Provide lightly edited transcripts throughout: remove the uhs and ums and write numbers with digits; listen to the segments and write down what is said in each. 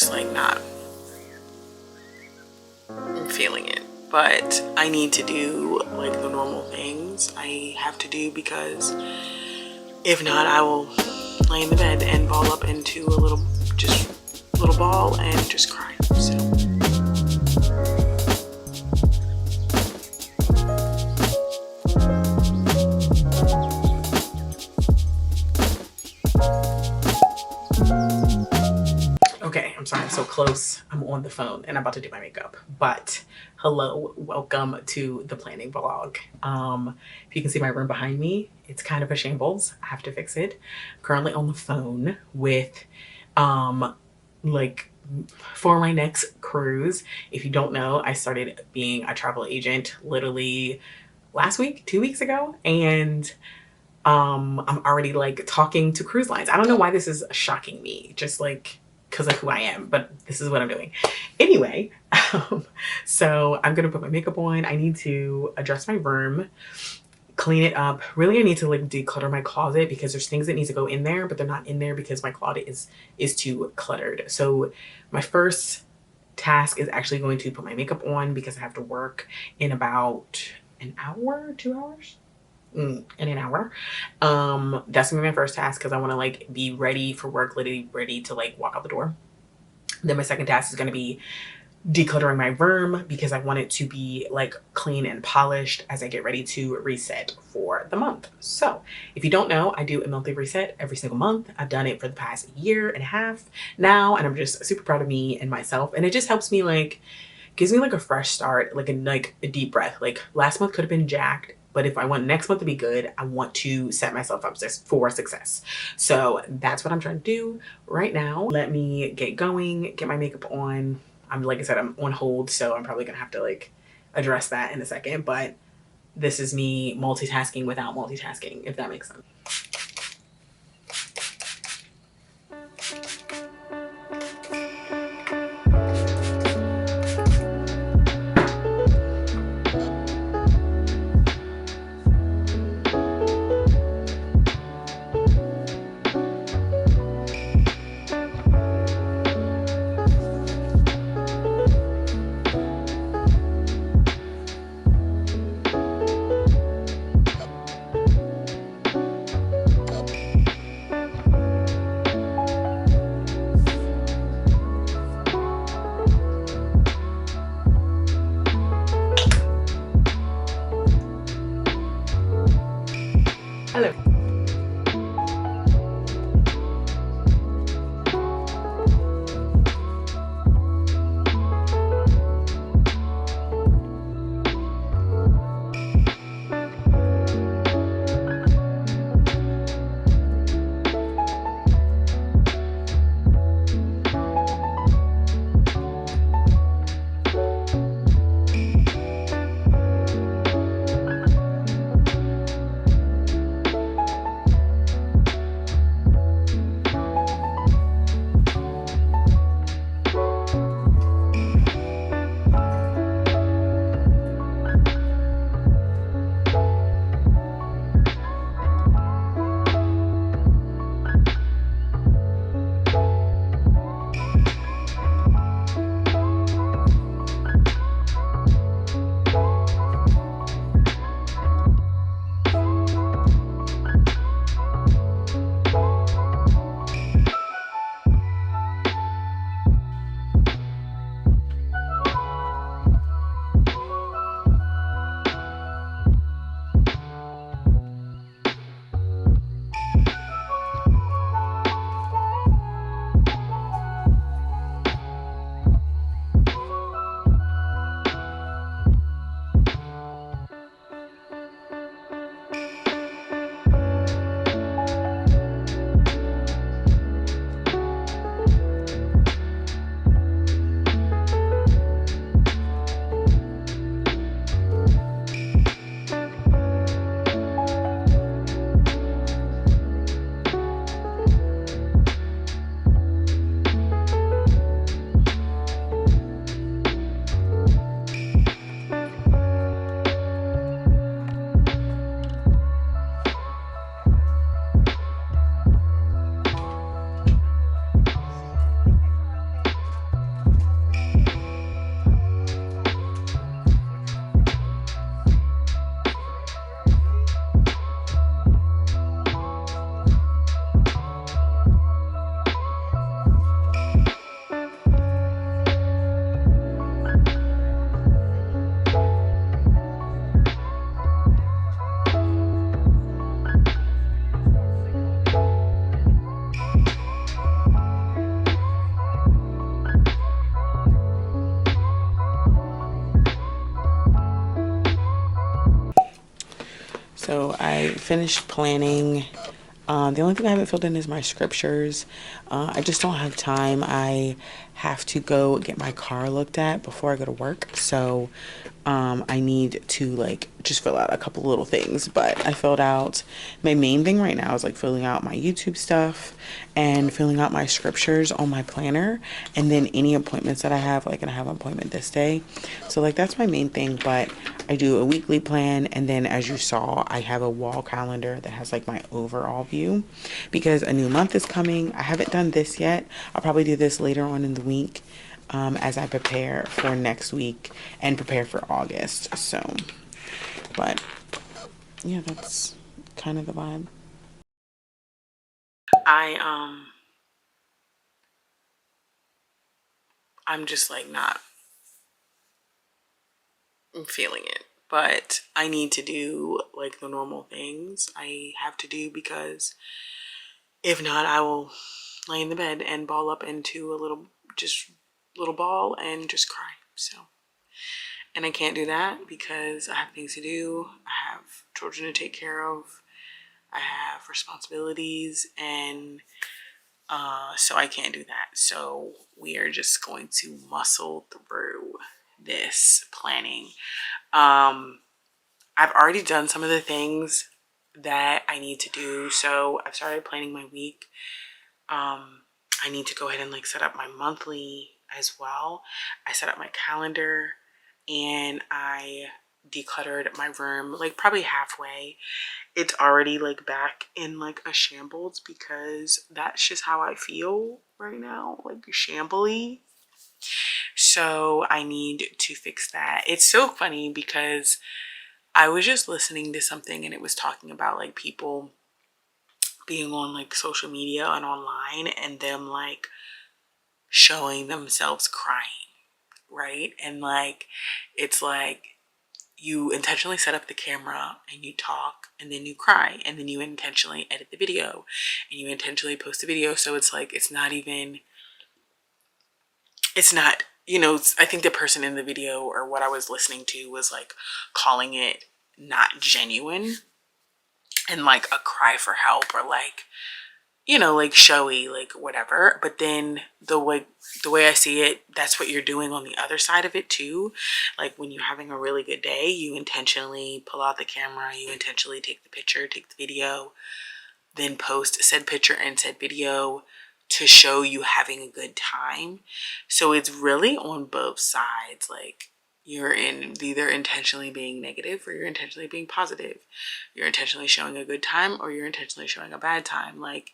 just like not feeling it. But I need to do like the normal things I have to do, because if not, I will lay in the bed and ball up into a little ball and just cry. So okay, I'm sorry, I'm so close. I'm on the phone and I'm about to do my makeup. But hello, welcome to the planning vlog. If you can see my room behind me, it's kind of a shambles. I have to fix it. I'm currently on the phone with like for my next cruise. If you don't know, I started being a travel agent literally last week, 2 weeks ago, and I'm already like talking to cruise lines. I don't know why this is shocking me, just like because of who I am, but this is what I'm doing. Anyway, so I'm gonna put my makeup on. I need to address my room, clean it up. Really, I need to like declutter my closet, because there's things that need to go in there, but they're not in there because my closet is too cluttered. So my first task is actually going to put my makeup on, because I have to work in about an hour, 2 hours. In an hour. That's gonna be my first task, because I want to like be ready for work, literally ready to like walk out the door. Then my second task is going to be decluttering my room, because I want it to be like clean and polished as I get ready to reset for the month. So if you don't know, I do a monthly reset every single month. I've done it for the past year and a half now, and I'm just super proud of me and myself. And it just helps me, like, gives me like a fresh start, like a deep breath. Like last month could have been jacked, but if I want next month to be good, I want to set myself up for success. So that's what I'm trying to do right now. Let me get going, get my makeup on. Like I said, I'm on hold, so I'm probably gonna have to like address that in a second, but this is me multitasking without multitasking, if that makes sense. I finished planning. The only thing I haven't filled in is my scriptures. I just don't have time. I have to go get my car looked at before I go to work. So I need to like just fill out a couple little things. But I filled out, my main thing right now is like filling out my YouTube stuff and filling out my scriptures on my planner. And then any appointments that I have, like, and I have an appointment this day. So like that's my main thing. But I do a weekly plan, and then as you saw, I have a wall calendar that has like my overall view because a new month is coming. I haven't done this yet. I'll probably do this later on in the week as I prepare for next week and prepare for August. So, but yeah, that's kind of the vibe. I'm just like not feeling it, but I need to do like the normal things I have to do because if not, I will lay in the bed and ball up into a little ball and just cry. So, and I can't do that because I have things to do. I have children to take care of. I have responsibilities, and so I can't do that. So we are just going to muscle through this planning. I've already done some of the things that I need to do. So I've started planning my week. I need to go ahead and like set up my monthly as well. I set up my calendar and I decluttered my room like probably halfway. It's already like back in like a shambles because that's just how I feel right now, like shambly. So I need to fix that. It's so funny because I was just listening to something and it was talking about like people being on like social media and online and them like showing themselves crying, right? And like it's like you intentionally set up the camera and you talk and then you cry and then you intentionally edit the video and you intentionally post the video. So it's like it's not, I think the person in the video or what I was listening to was like calling it not genuine and like a cry for help or like like showy, like whatever. But then the way I see it, that's what you're doing on the other side of it too. Like when you're having a really good day, you intentionally pull out the camera, you intentionally take the picture, take the video, then post said picture and said video to show you having a good time. So it's really on both sides. Like you're either intentionally being negative or you're intentionally being positive. You're intentionally showing a good time or you're intentionally showing a bad time. Like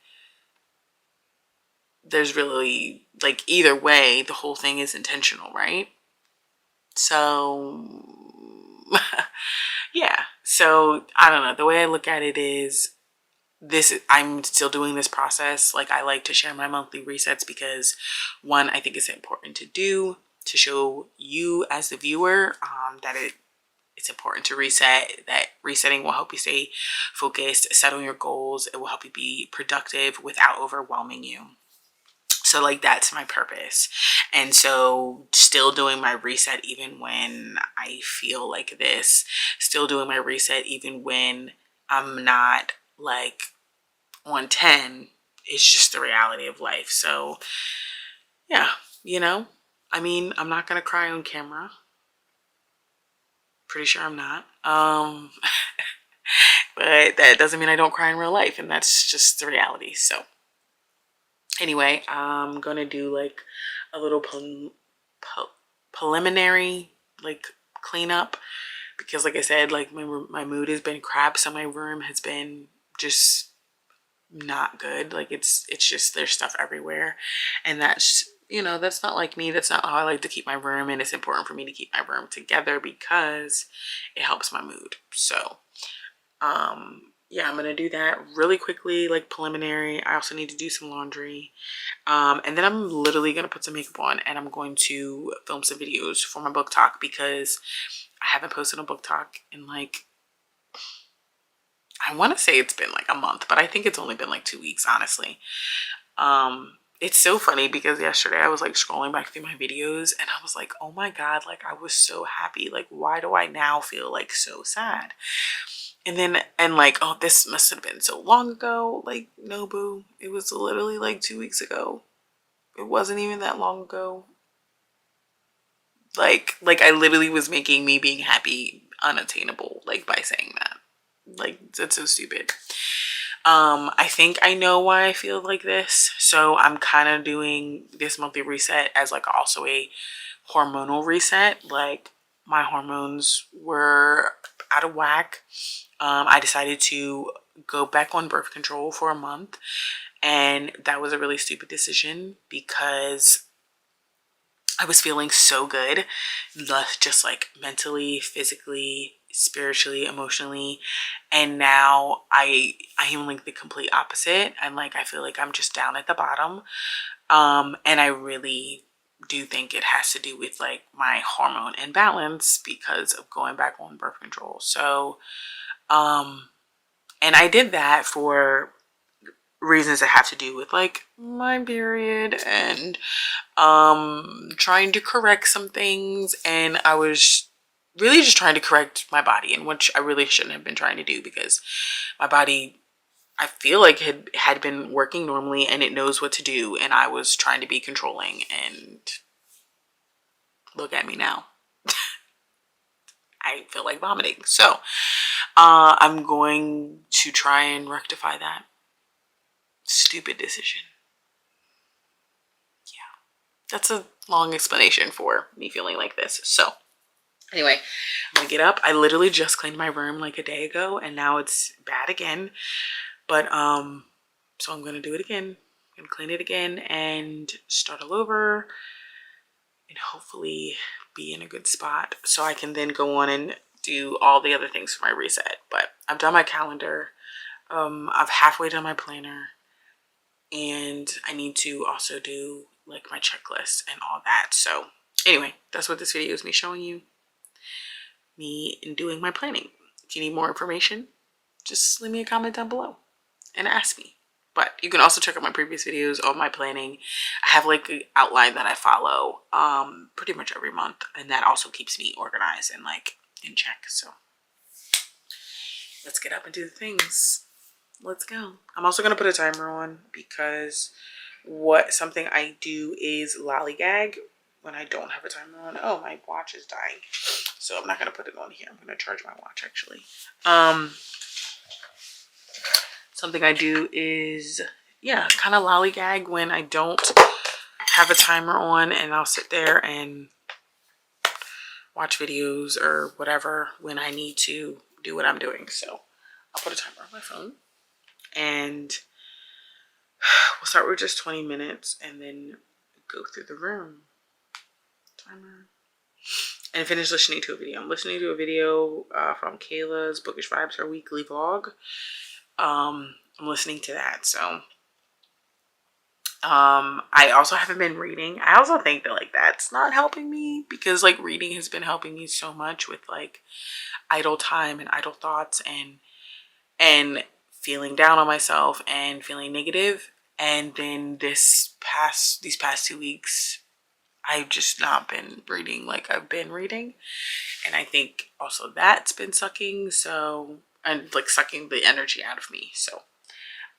there's really like either way, the whole thing is intentional, right? So yeah. So I don't know. The way I look at it is I'm still doing this process. Like I like to share my monthly resets because one, I think it's important to do to show you as the viewer that it's important to reset. That resetting will help you stay focused, set on your goals. It will help you be productive without overwhelming you. So like that's my purpose. And so still doing my reset even when I feel like this, still doing my reset even when I'm not like on 10. It's just the reality of life. So yeah, I mean, I'm not gonna cry on camera. Pretty sure I'm not. But that doesn't mean I don't cry in real life, and that's just the reality. So anyway, I'm gonna do like a little preliminary like cleanup because like I said, like my mood has been crap, so my room has been just not good. Like it's just there's stuff everywhere, and that's not like me. That's not how I like to keep my room, and it's important for me to keep my room together because it helps my mood. So yeah, I'm gonna do that really quickly, like preliminary. I also need to do some laundry. And then I'm literally gonna put some makeup on and I'm going to film some videos for my book talk because I haven't posted a book talk in like, I want to say it's been like a month, but I think it's only been like 2 weeks, honestly. It's so funny because yesterday I was like scrolling back through my videos and I was like, oh my God, like I was so happy. Like, why do I now feel like so sad? And then, and like, oh, this must have been so long ago. Like, no, boo. It was literally like 2 weeks ago. It wasn't even that long ago. Like I literally was making me being happy unattainable, like by saying that. Like, that's so stupid. I think I know why I feel like this. So I'm kind of doing this monthly reset as like also a hormonal reset. Like, my hormones were out of whack. I decided to go back on birth control for a month, and that was a really stupid decision because I was feeling so good, just like mentally, physically, spiritually, emotionally, and now I am like the complete opposite. I'm like, I feel like I'm just down at the bottom, and I really do think it has to do with like my hormone imbalance because of going back on birth control. So and I did that for reasons that have to do with like my period and trying to correct some things, and I was really just trying to correct my body, and which I really shouldn't have been trying to do because my body, I feel like had been working normally and it knows what to do, and I was trying to be controlling, and look at me now. I feel like vomiting. So I'm going to try and rectify that stupid decision. That's a long explanation for me feeling like this. So anyway, I'm gonna get up. I literally just cleaned my room like a day ago and now it's bad again. But so I'm gonna do it again. I'm gonna clean it again and start all over and hopefully be in a good spot so I can then go on and do all the other things for my reset. But I've done my calendar. I've halfway done my planner, and I need to also do like my checklist and all that. So anyway, that's what this video is, me showing you me in doing my planning. If you need more information, just leave me a comment down below and ask me. But you can also check out my previous videos on my planning. I have like an outline that I follow pretty much every month, and that also keeps me organized and like in check. So let's get up and do the things. Let's go. I'm also gonna put a timer on because something I do is lollygag when I don't have a timer on. Oh, my watch is dying, so I'm not gonna put it on here. I'm gonna charge my watch actually. Something I do is, yeah, kind of lollygag when I don't have a timer on, and I'll sit there and watch videos or whatever when I need to do what I'm doing. So I'll put a timer on my phone, and we'll start with just 20 minutes and then go through the room. Timer. And finish listening to a video. I'm listening to a video from Kayla's Bookish Vibes, her weekly vlog. I'm listening to that. So I also haven't been reading. I also think that like that's not helping me because like reading has been helping me so much with like idle time and idle thoughts and feeling down on myself and feeling negative. And then these past 2 weeks, I've just not been reading like I've been reading. And I think also that's been sucking. So, and like sucking the energy out of me. So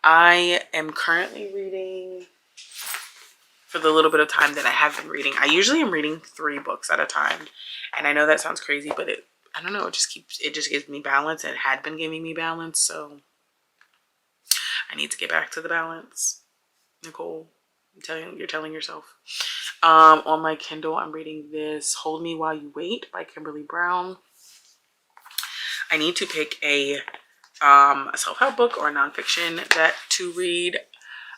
I am currently reading, for the little bit of time that I have been reading, I usually am reading 3 books at a time. And I know that sounds crazy, but I don't know, it just gives me balance, and it had been giving me balance. So I need to get back to the balance. Nicole, you're telling yourself. On my Kindle, I'm reading this Hold Me While You Wait by Kimberly Brown. I need to pick a self-help book or a nonfiction to read.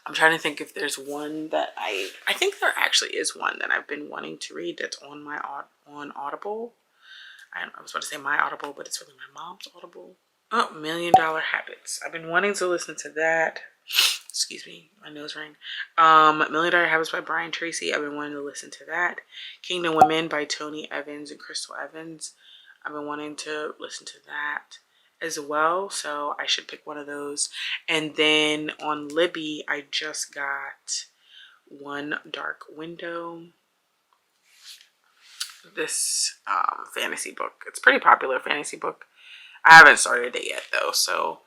I'm trying to think if there's one that I think there actually is one that I've been wanting to read that's on my on Audible. I was about to say my Audible, but it's really my mom's Audible. Oh, $1 Million Habits. I've been wanting to listen to that. Excuse me, my nose rang. $1 Million Habits by Brian Tracy. I've been wanting to listen to that. Kingdom Women by Tony Evans and Crystal Evans. I've been wanting to listen to that as well, so I should pick one of those. And then on Libby, I just got One Dark Window. This fantasy book. It's a pretty popular fantasy book. I haven't started it yet though. So,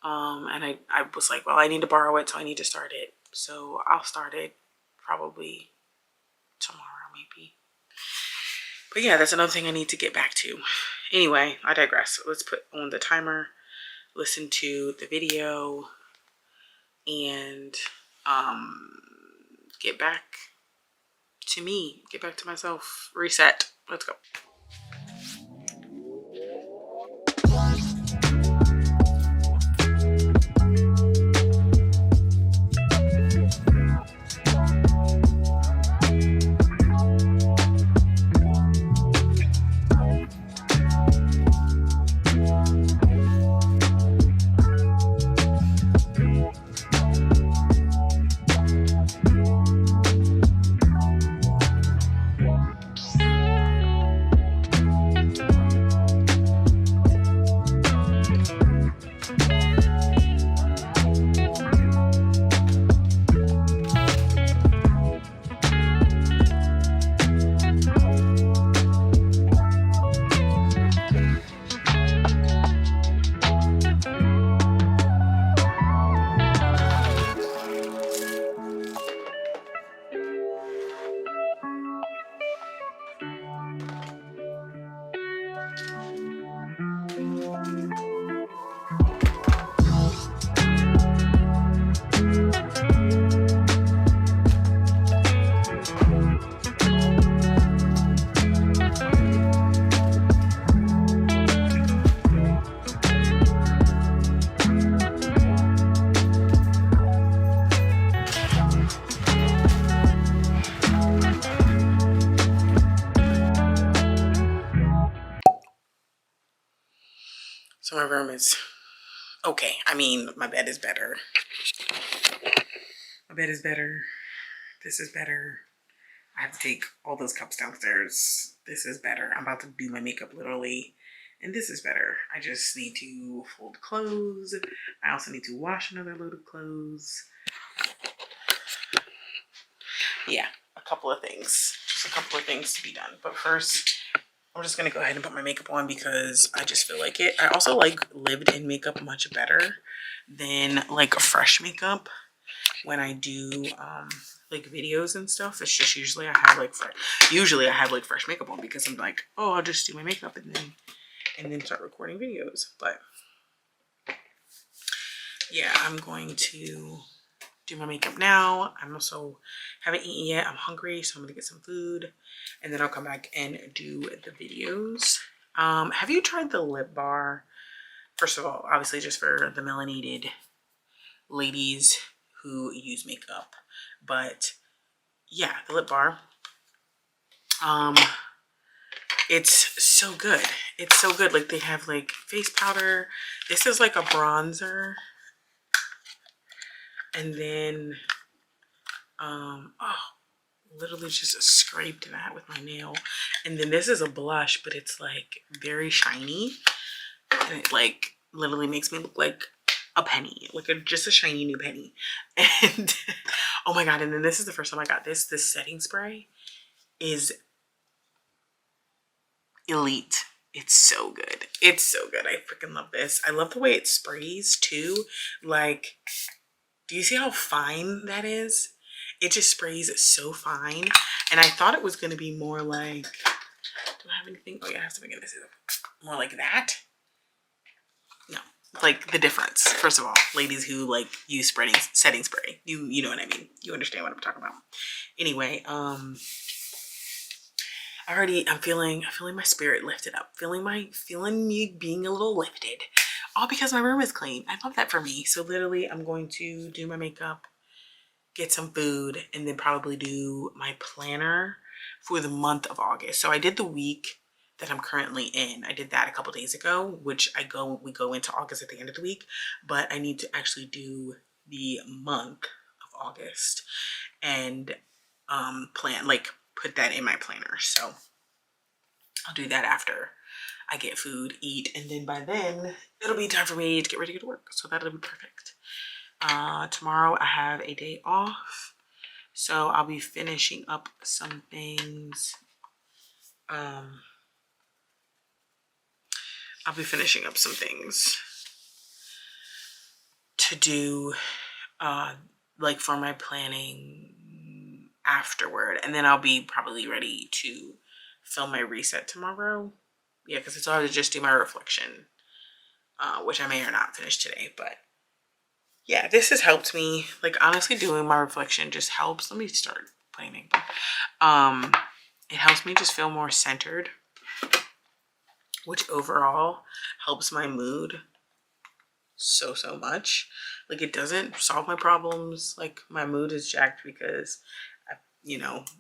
and I was like, well, I need to borrow it, so I need to start it. So I'll start it probably tomorrow, maybe. But yeah, that's another thing I need to get back to. Anyway, I digress. Let's put on the timer, listen to the video, and get back to me, get back to myself, reset. Let's go. So my room is okay. I mean, my bed is better. My bed is better. This is better. I have to take all those cups downstairs. This is better. I'm about to do my makeup literally. And this is better. I just need to fold clothes. I also need to wash another load of clothes. Yeah, a couple of things. Just a couple of things to be done. But first, I'm just gonna go ahead and put my makeup on because I just feel like it. I also like lived-in makeup much better than like a fresh makeup when I do like videos and stuff. It's just usually I have like fresh makeup on because I'm like, oh, I'll just do my makeup and then start recording videos. But yeah, I'm going to do my makeup now. I'm also haven't eaten yet. I'm hungry, so I'm gonna get some food and then I'll come back and do the videos. Have you tried the lip bar? First of all, obviously just for the melanated ladies who use makeup, but yeah, the lip bar. It's so good. It's so good. Like they have like face powder. This is like a bronzer. And then, literally just scraped that with my nail. And then this is a blush, but it's like very shiny. And it like literally makes me look like a penny, like just a shiny new penny. And oh my God. And then this is the first time I got this. This setting spray is elite. It's so good. It's so good. I freaking love this. I love the way it sprays too. Like, do you see how fine that is? It just sprays so fine. And I thought it was going to be more like, do I have anything? Oh yeah, I have something in this. More like that. No, like the difference. First of all, ladies who like use setting spray, you know what I mean. You understand what I'm talking about. Anyway, I'm feeling my spirit lifted up. Feeling me being a little lifted. All because my room is clean. I love that for me. So literally I'm going to do my makeup, get some food, and then probably do my planner for the month of August. So I did the week that I'm currently in. I did that a couple days ago, which we go into August at the end of the week, but I need to actually do the month of August and put that in my planner. So I'll do that after I get food, eat, and then by then it'll be time for me to get ready to go to work. So that'll be perfect. Tomorrow I have a day off, so I'll be finishing up some things. I'll be finishing up some things to do like for my planning afterward, and then I'll be probably ready to film my reset tomorrow. Yeah, because it's hard to just do my reflection, which I may or not finish today. But yeah, this has helped me. Like, honestly, doing my reflection just helps. Let me start planning. It helps me just feel more centered, which overall helps my mood so much. Like, it doesn't solve my problems. Like, my mood is jacked because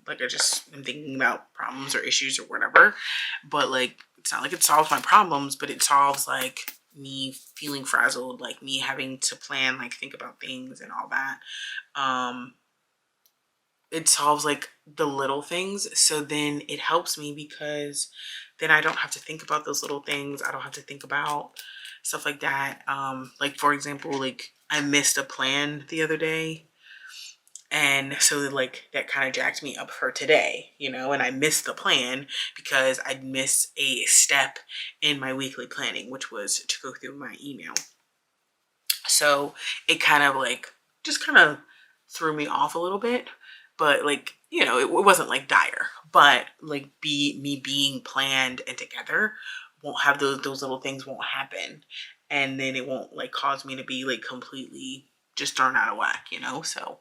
like I just am thinking about problems or issues or whatever. But like, it's not like it solves my problems, but it solves like me feeling frazzled, like me having to plan, like think about things and all that. It solves like the little things. So then it helps me because then I don't have to think about those little things. I don't have to think about stuff like that. Like, for example, like I missed a plan the other day. And so like that kind of jacked me up for today, and I missed the plan because I'd missed a step in my weekly planning, which was to go through my email. So it kind of like just kind of threw me off a little bit, but like, it wasn't like dire, but like me being planned and together won't have those little things won't happen. And then it won't like cause me to be like completely just thrown out of whack, so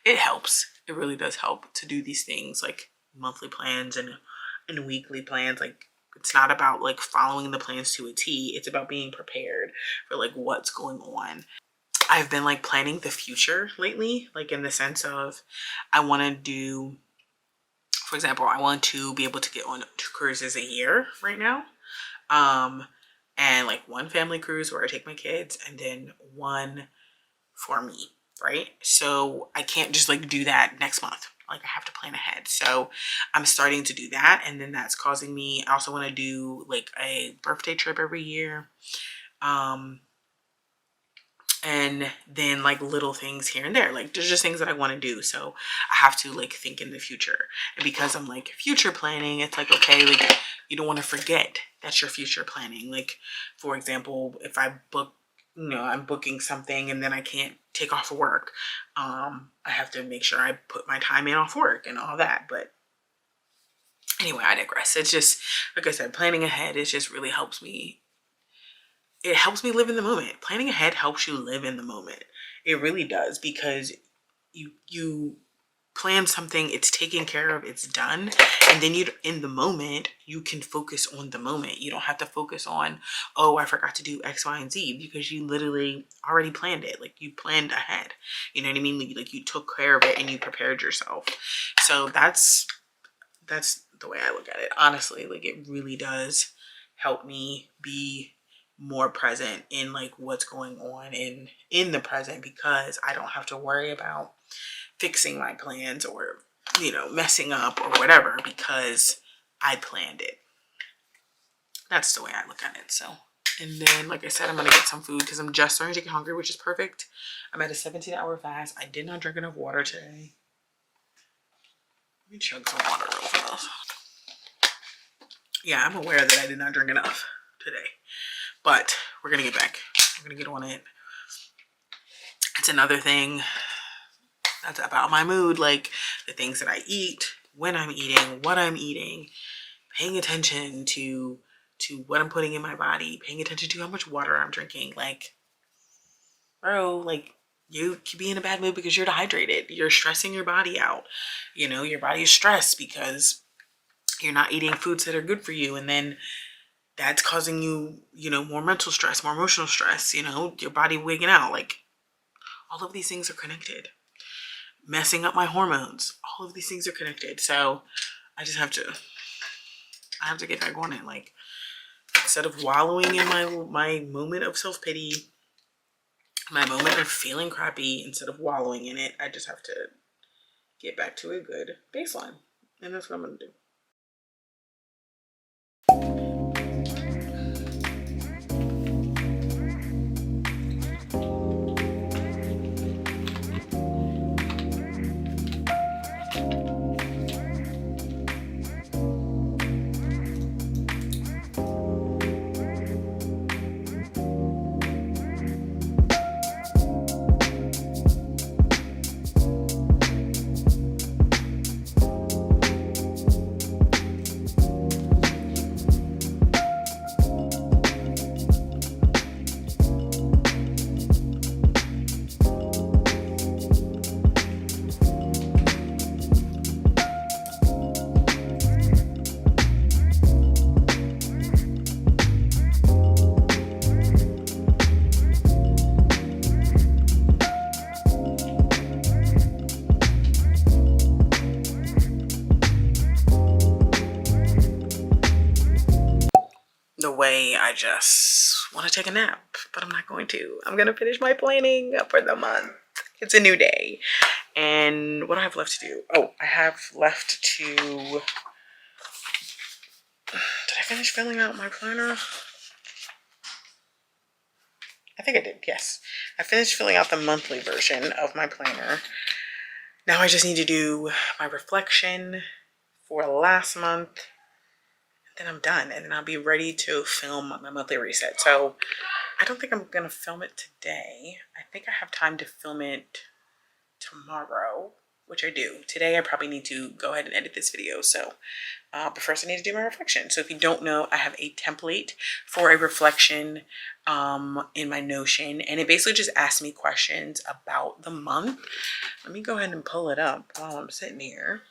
it helps. It really does help to do these things like monthly plans and weekly plans. Like, it's not about like following the plans to a T. It's about being prepared for like what's going on. I've been like planning the future lately, like in the sense of I want to do, for example, I want to be able to get on 2 cruises a year right now. And like 1 family cruise where I take my kids, and then 1 for me, right? So I can't just like do that next month. Like, I have to plan ahead. So I'm starting to do that. And then that's causing me, I also want to do like a birthday trip every year. And then like little things here and there, like there's just things that I want to do. So I have to like think in the future. And because I'm like future planning, it's like, okay, like you don't want to forget that you're future planning. Like, for example, if I book, I'm booking something and then I can't take off of work. I have to make sure I put my time in off work and all that. But anyway, I digress. It's just, like I said, planning ahead, it just really helps me. It helps me live in the moment. Planning ahead helps you live in the moment. It really does, because you plan something, it's taken care of, it's done. And then in the moment, you can focus on the moment. You don't have to focus on, oh, I forgot to do X, Y, and Z, because you literally already planned it. Like, you planned ahead. You know what I mean? Like you took care of it and you prepared yourself. So that's the way I look at it. Honestly, like it really does help me be more present in like what's going on in the present, because I don't have to worry about fixing my plans or messing up or whatever, because I planned it. That's the way I look at it. So, and then like I said, I'm gonna get some food because I'm just starting to get hungry, which is perfect. I'm at a 17-hour fast. I did not drink enough water today. Let me chug some water real fast. Yeah, I'm aware that I did not drink enough today, but we're gonna get back. We're gonna get on it. It's another thing that's about my mood, like the things that I eat, when I'm eating, what I'm eating, paying attention to what I'm putting in my body, paying attention to how much water I'm drinking. Like, bro, like you could be in a bad mood because you're dehydrated. You're stressing your body out. Your body is stressed because you're not eating foods that are good for you. And then that's causing you, more mental stress, more emotional stress, your body wigging out. Like, all of these things are connected. Messing up my hormones. All of these things are connected. So I just have to get back on it. Like, instead of wallowing in my moment of self-pity, my moment of feeling crappy, instead of wallowing in it, I just have to get back to a good baseline. And that's what I'm going to do. way I just want to take a nap, but I'm not going to. I'm going to finish my planning for the month. It's a new day. And what do I have left to do? Oh, I have left to... Did I finish filling out my planner? I think I did, yes. I finished filling out the monthly version of my planner. Now I just need to do my reflection for last month. Then I'm done, and then I'll be ready to film my monthly reset. So I don't think I'm gonna film it today. I think I have time to film it tomorrow, which I do. Today I probably need to go ahead and edit this video. So, but first I need to do my reflection. So if you don't know, I have a template for a reflection in my Notion, and it basically just asks me questions about the month. Let me go ahead and pull it up while I'm sitting here,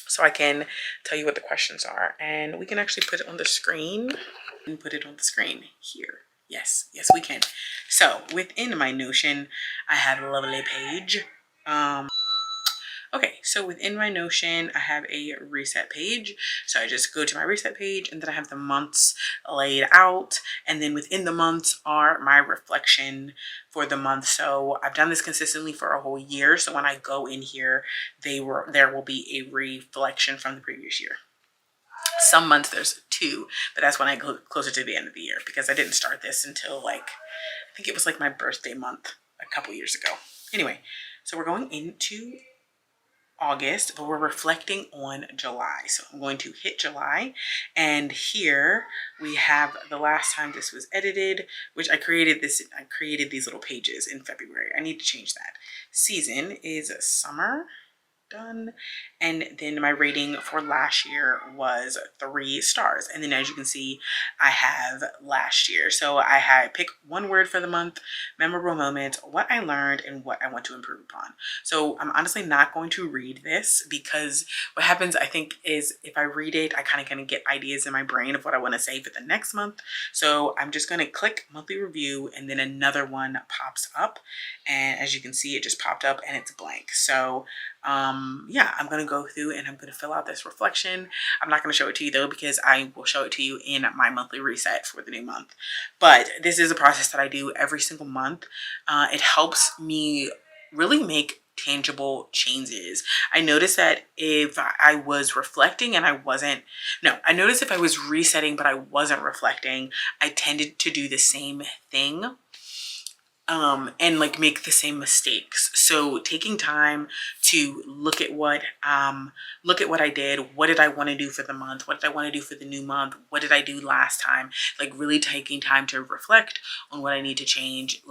so I can tell you what the questions are. And we can actually put it on the screen and put it on the screen here. Yes, yes, we can. So within my Notion, I have a lovely page. Okay, so within my Notion, I have a reset page. So I just go to my reset page, and then I have the months laid out. And then within the months are my reflection for the month. So I've done this consistently for a whole year. So when I go in here, there will be a reflection from the previous year. Some months there's 2, but that's when I go closer to the end of the year, because I didn't start this until I think it was like my birthday month a couple years ago. Anyway, so we're going into August, but we're reflecting on July. So I'm going to hit July, and here we have the last time this was edited, which I created these little pages in February. I need to change that. Season is summer. Done. And then my rating for last year was 3 stars. And then as you can see, I have last year. So I had pick one word for the month, memorable moment, what I learned, and what I want to improve upon. So I'm honestly not going to read this, because what happens, I think, is if I read it, I kind of get ideas in my brain of what I want to say for the next month. So I'm just going to click monthly review, and then another one pops up. And as you can see, it just popped up and it's blank. So yeah, I'm going to go through and I'm going to fill out this reflection. I'm not going to show it to you though, because I will show it to you in my monthly reset for the new month. But this is a process that I do every single month. It helps me really make tangible changes. I noticed that if I was reflecting and I noticed if I was resetting but I wasn't reflecting, I tended to do the same thing and make the same mistakes. So taking time to look at what I did, what did I want to do for the month, what did I want to do for the new month, what did I do last time, really taking time to reflect on what I need to change,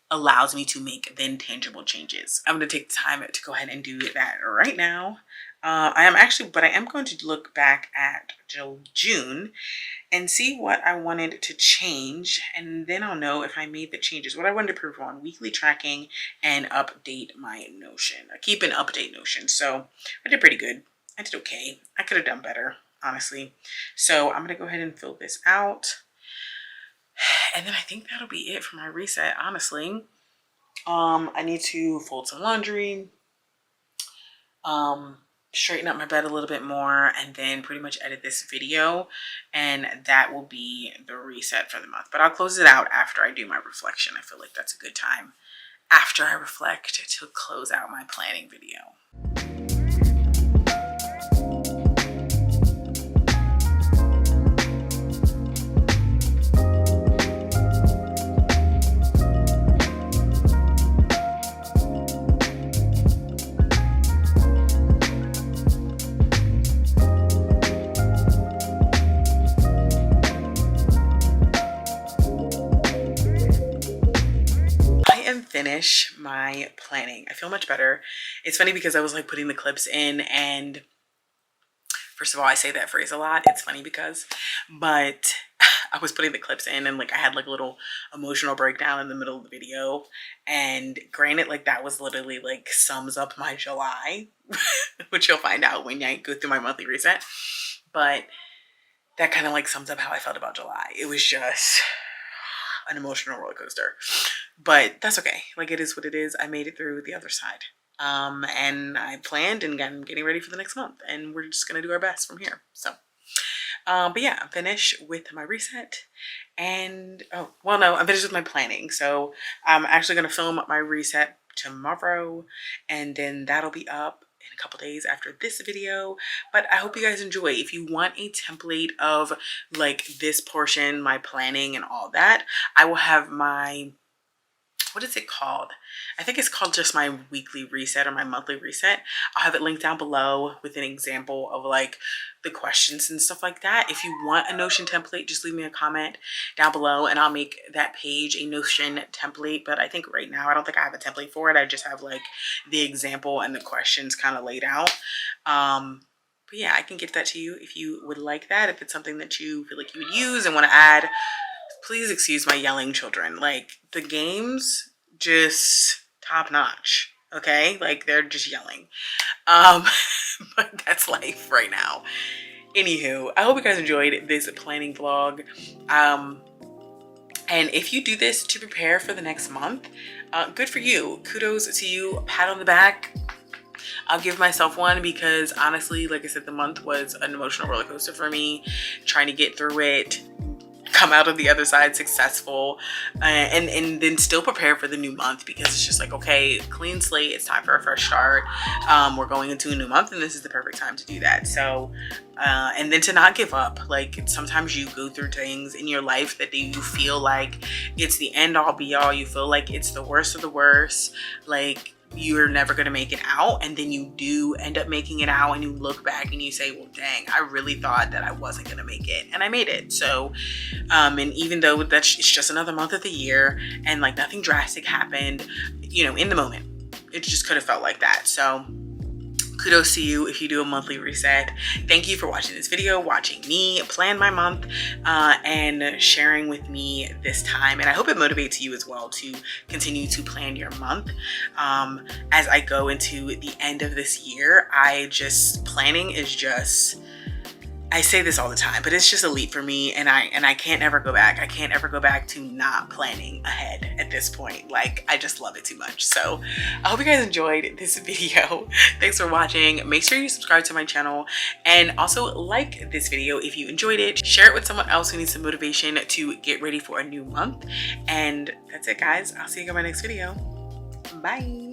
allows me to make then tangible changes. I'm going to take the time to go ahead and do that right now. I am going to look back at June and see what I wanted to change, and then I'll know if I made the changes. What I wanted to improve on: weekly tracking and update my Notion. I keep an update Notion, so I did pretty good. I did okay. I could have done better, honestly. So I'm gonna go ahead and fill this out, and then I think that'll be it for my reset, honestly. I need to fold some laundry, straighten up my bed a little bit more, and then pretty much edit this video, and that will be the reset for the month. But I'll close it out after I do my reflection. I feel like that's a good time after I reflect to close out my planning video. Finish my planning. I feel much better. It's funny because I was putting the clips in, and first of all, I say that phrase a lot. It's funny because, but I was putting the clips in, and I had a little emotional breakdown in the middle of the video. And granted, that was literally sums up my July, which you'll find out when I go through my monthly reset. But that kind of sums up how I felt about July. It was just an emotional roller coaster, but that's okay. It is what it is. I made it through the other side. And I planned, and I'm getting ready for the next month, and we're just going to do our best from here. So But yeah, I'm finished with my reset. And oh, well, no, I'm finished with my planning. So I'm actually going to film my reset tomorrow, and then that'll be up in a couple days after this video. But I hope you guys enjoy. If you want a template of like this portion, my planning and all that, I will have my, what is it called? I think it's called just my weekly reset or my monthly reset. I'll have it linked down below with an example of like the questions and stuff like that. If you want a Notion template, just leave me a comment down below and I'll make that page a Notion template. But I think right now, I don't think I have a template for it. I just have like the example and the questions kind of laid out. But yeah, I can get that to you if you would like that. If it's something that you feel like you would use and want to add. Please excuse my yelling children. Like, the games, just top notch, okay? Like, they're just yelling. But that's life right now. Anywho, I hope you guys enjoyed this planning vlog. And if you do this to prepare for the next month, good for you. Kudos to you. Pat on the back. I'll give myself one because honestly, like I said, the month was an emotional roller coaster for me. Trying to get through it, come out of the other side successful, and then still prepare for the new month, because it's just like, okay, clean slate, it's time for a fresh start. We're going into a new month and this is the perfect time to do that. So and then to not give up. Like, sometimes you go through things in your life that you feel like it's the end all be all. You feel like it's the worst of the worst, like you're never going to make it out, and then you do end up making it out, and you look back and you say, well, dang, I really thought that I wasn't going to make it, and I made it. So and even though it's just another month of the year and like nothing drastic happened, you know, in the moment it just could have felt like that. So kudos to you if you do a monthly reset. Thank you for watching this video, watching me plan my month, and sharing with me this time. And I hope it motivates you as well to continue to plan your month. As I go into the end of this year, planning is just, I say this all the time, but it's just a leap for me, and I can't ever go back. I can't ever go back to not planning ahead at this point. Like, I just love it too much. So I hope you guys enjoyed this video. Thanks for watching. Make sure you subscribe to my channel, and also like this video if you enjoyed it. Share it with someone else who needs some motivation to get ready for a new month. And that's it, guys. I'll see you in my next video. Bye.